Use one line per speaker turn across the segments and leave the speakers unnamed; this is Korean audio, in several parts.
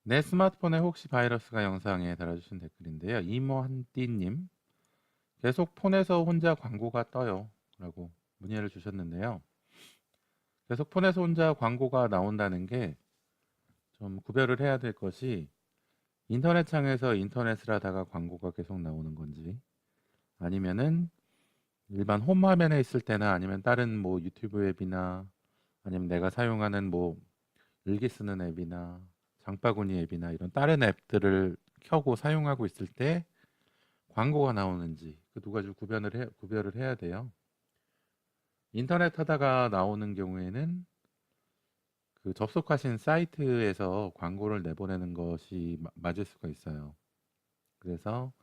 내 스마트폰에 혹시 바이러스가 영상에 달아주신 댓글인데요. 이모한띠님, 계속 폰에서 혼자 광고가 떠요. 라고 문의를 주셨는데요. 계속 폰에서 혼자 광고가 나온다는 게 좀 구별을 해야 될 것이 인터넷 창에서 인터넷을 하다가 광고가 계속 나오는 건지 아니면은 일반 홈 화면에 있을 때나 아니면 다른 뭐 유튜브 앱이나 아니면 내가 사용하는 뭐 일기 쓰는 앱이나 장바구니 앱이나 이런 다른 앱들을 켜고 사용하고 있을 때 광고가 나오는지 그 두 가지를 구별을 해야 돼요. 인터넷 하다가 나오는 경우에는 그 접속하신 사이트에서 광고를 내보내는 것이 맞을 수가 있어요. 그래서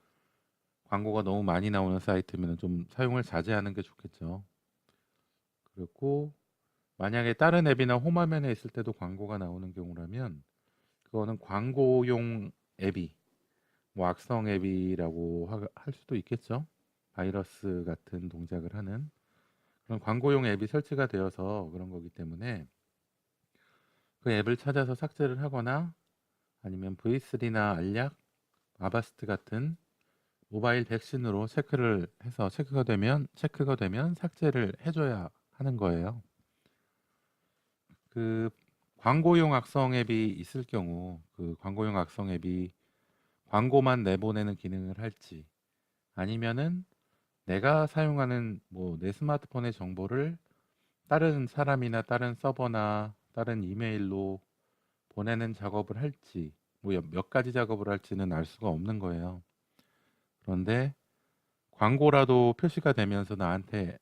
광고가 너무 많이 나오는 사이트면 좀 사용을 자제하는 게 좋겠죠. 그리고 만약에 다른 앱이나 홈화면에 있을 때도 광고가 나오는 경우라면 그거는 광고용 앱이 뭐 악성 앱이라고 할 수도 있겠죠. 바이러스 같은 동작을 하는 그런 광고용 앱이 설치가 되어서 그런 거기 때문에 그 앱을 찾아서 삭제를 하거나 아니면 V3나 알약, 아바스트 같은 모바일 백신으로 체크를 해서 체크가 되면 삭제를 해줘야 하는 거예요. 그 광고용 악성 앱이 있을 경우 그 광고용 악성 앱이 광고만 내보내는 기능을 할지 아니면은 내가 사용하는 뭐 내 스마트폰의 정보를 다른 사람이나 다른 서버나 다른 이메일로 보내는 작업을 할지 뭐 몇 가지 작업을 할지는 알 수가 없는 거예요. 그런데 광고라도 표시가 되면서 나한테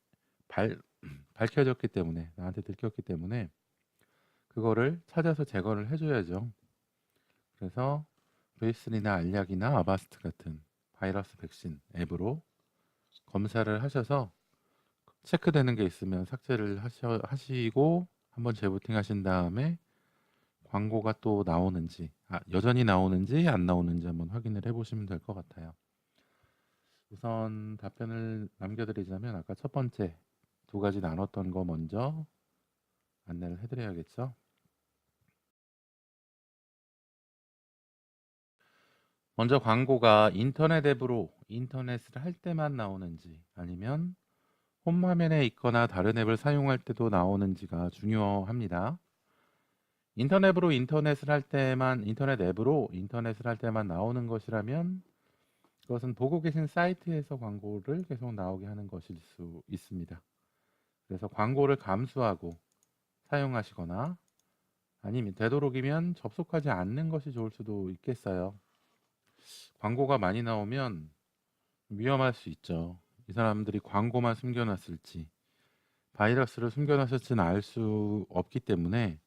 밝혀졌기 때문에 나한테 들켰기 때문에 그거를 찾아서 제거를 해줘야죠. 그래서 베이스리나 알약이나 아바스트 같은 바이러스 백신 앱으로 검사를 하셔서 체크되는 게 있으면 삭제를 하시고 한번 재부팅 하신 다음에 광고가 또 나오는지 여전히 나오는지 안 나오는지 한번 확인을 해보시면 될 것 같아요. 우선 답변을 남겨드리자면 아까 첫 번째 두 가지 나눴던 거 먼저 안내를 해드려야겠죠. 먼저 광고가 인터넷 앱으로 인터넷을 할 때만 나오는지 아니면 홈 화면에 있거나 다른 앱을 사용할 때도 나오는지가 중요합니다. 인터넷 앱으로 인터넷을 할 때만 나오는 것이라면 그것은 보고 계신 사이트에서 광고를 계속 나오게 하는 것일 수 있습니다. 그래서 광고를 감수하고 사용하시거나 아니면 되도록이면 접속하지 않는 것이 좋을 수도 있겠어요. 광고가 많이 나오면 위험할 수 있죠. 이 사람들이 광고만 숨겨놨을지 바이러스를 숨겨놨을지는 알 수 없기 때문에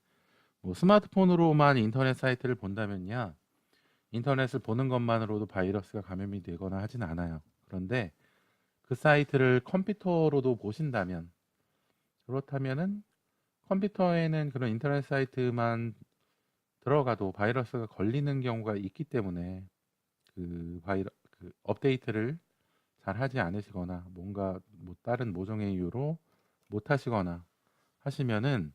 뭐 스마트폰으로만 인터넷 사이트를 본다면야 인터넷을 보는 것만으로도 바이러스가 감염이 되거나 하진 않아요. 그런데 그 사이트를 컴퓨터로도 보신다면 그렇다면은 컴퓨터에는 그런 인터넷 사이트만 들어가도 바이러스가 걸리는 경우가 있기 때문에 그 업데이트를 잘 하지 않으시거나 뭔가 뭐 다른 모종의 이유로 못 하시거나 하시면은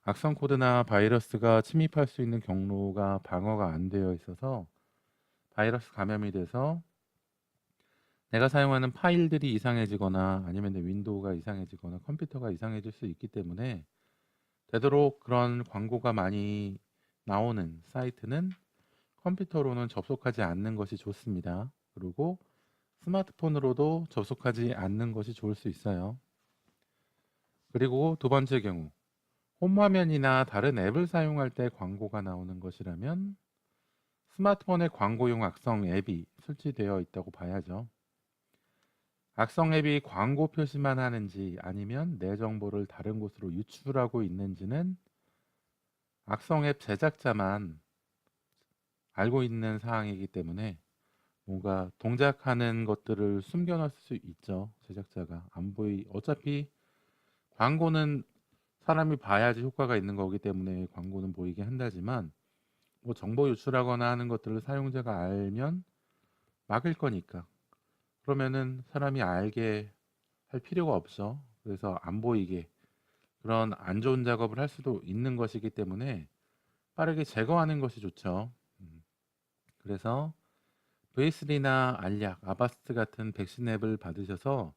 악성 코드나 바이러스가 침입할 수 있는 경로가 방어가 안 되어 있어서 바이러스 감염이 돼서 내가 사용하는 파일들이 이상해지거나 아니면 내 윈도우가 이상해지거나 컴퓨터가 이상해질 수 있기 때문에 되도록 그런 광고가 많이 나오는 사이트는 컴퓨터로는 접속하지 않는 것이 좋습니다. 그리고 스마트폰으로도 접속하지 않는 것이 좋을 수 있어요. 그리고 두 번째 경우, 홈 화면이나 다른 앱을 사용할 때 광고가 나오는 것이라면 스마트폰에 광고용 악성 앱이 설치되어 있다고 봐야죠. 악성 앱이 광고 표시만 하는지 아니면 내 정보를 다른 곳으로 유출하고 있는지는 악성 앱 제작자만 알고 있는 사항이기 때문에 뭔가 동작하는 것들을 숨겨놨을 수 있죠. 제작자가 어차피 광고는 사람이 봐야지 효과가 있는 거기 때문에 광고는 보이게 한다지만 뭐 정보 유출하거나 하는 것들을 사용자가 알면 막을 거니까 그러면은 사람이 알게 할 필요가 없어. 그래서 안 보이게 그런 안 좋은 작업을 할 수도 있는 것이기 때문에 빠르게 제거하는 것이 좋죠. 그래서 V3나 알약, 아바스트 같은 백신 앱을 받으셔서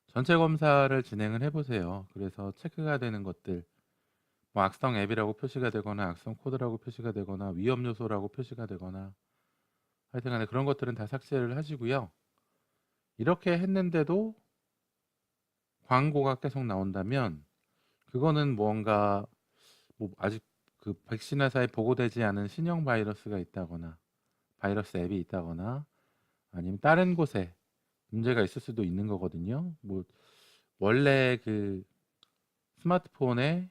전체 검사를 진행을 해보세요. 그래서 체크가 되는 것들, 뭐 악성 앱이라고 표시가 되거나 악성 코드라고 표시가 되거나 위험 요소라고 표시가 되거나 하여튼간에 그런 것들은 다 삭제를 하시고요. 이렇게 했는데도 광고가 계속 나온다면 그거는 뭔가 뭐 아직 그 백신 회사에 보고되지 않은 신형 바이러스가 있다거나 바이러스 앱이 있다거나 아니면 다른 곳에 문제가 있을 수도 있는 거거든요. 뭐 원래 그 스마트폰에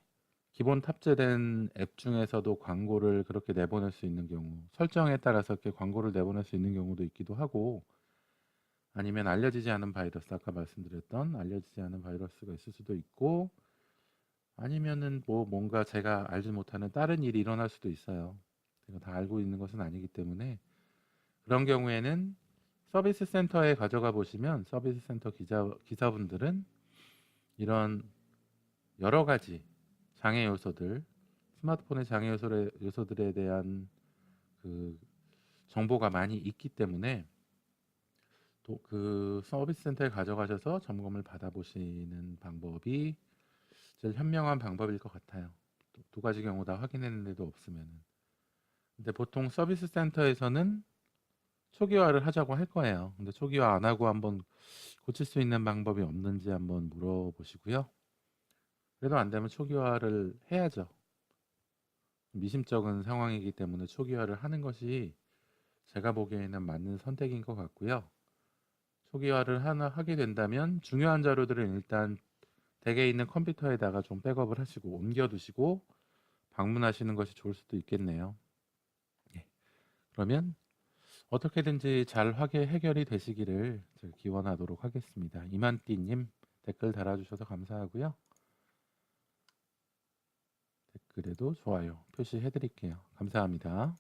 기본 탑재된 앱 중에서도 광고를 그렇게 내보낼 수 있는 경우, 설정에 따라서 이렇게 광고를 내보낼 수 있는 경우도 있기도 하고, 아니면 알려지지 않은 바이러스, 아까 말씀드렸던 알려지지 않은 바이러스가 있을 수도 있고, 아니면은 뭐 뭔가 제가 알지 못하는 다른 일이 일어날 수도 있어요. 제가 다 알고 있는 것은 아니기 때문에 그런 경우에는 서비스 센터에 가져가 보시면 서비스 센터 기사분들은 이런 여러 가지 장애 요소들, 스마트폰의 장애 요소들에 대한 그 정보가 많이 있기 때문에 또 그 서비스 센터에 가져가셔서 점검을 받아보시는 방법이 제일 현명한 방법일 것 같아요. 두 가지 경우 다 확인했는데도 없으면은. 근데 보통 서비스 센터에서는 초기화를 하자고 할 거예요. 근데 초기화 안 하고 한번 고칠 수 있는 방법이 없는지 한번 물어보시고요. 그래도 안 되면 초기화를 해야죠. 미심쩍은 상황이기 때문에 초기화를 하는 것이 제가 보기에는 맞는 선택인 것 같고요. 초기화를 하게 된다면 중요한 자료들은 일단 댁에 있는 컴퓨터에다가 좀 백업을 하시고 옮겨두시고 방문하시는 것이 좋을 수도 있겠네요. 예. 그러면 어떻게든지 잘 해결이 되시기를 제가 기원하도록 하겠습니다. 이만띠님 댓글 달아주셔서 감사하고요. 댓글에도 좋아요 표시해드릴게요. 감사합니다.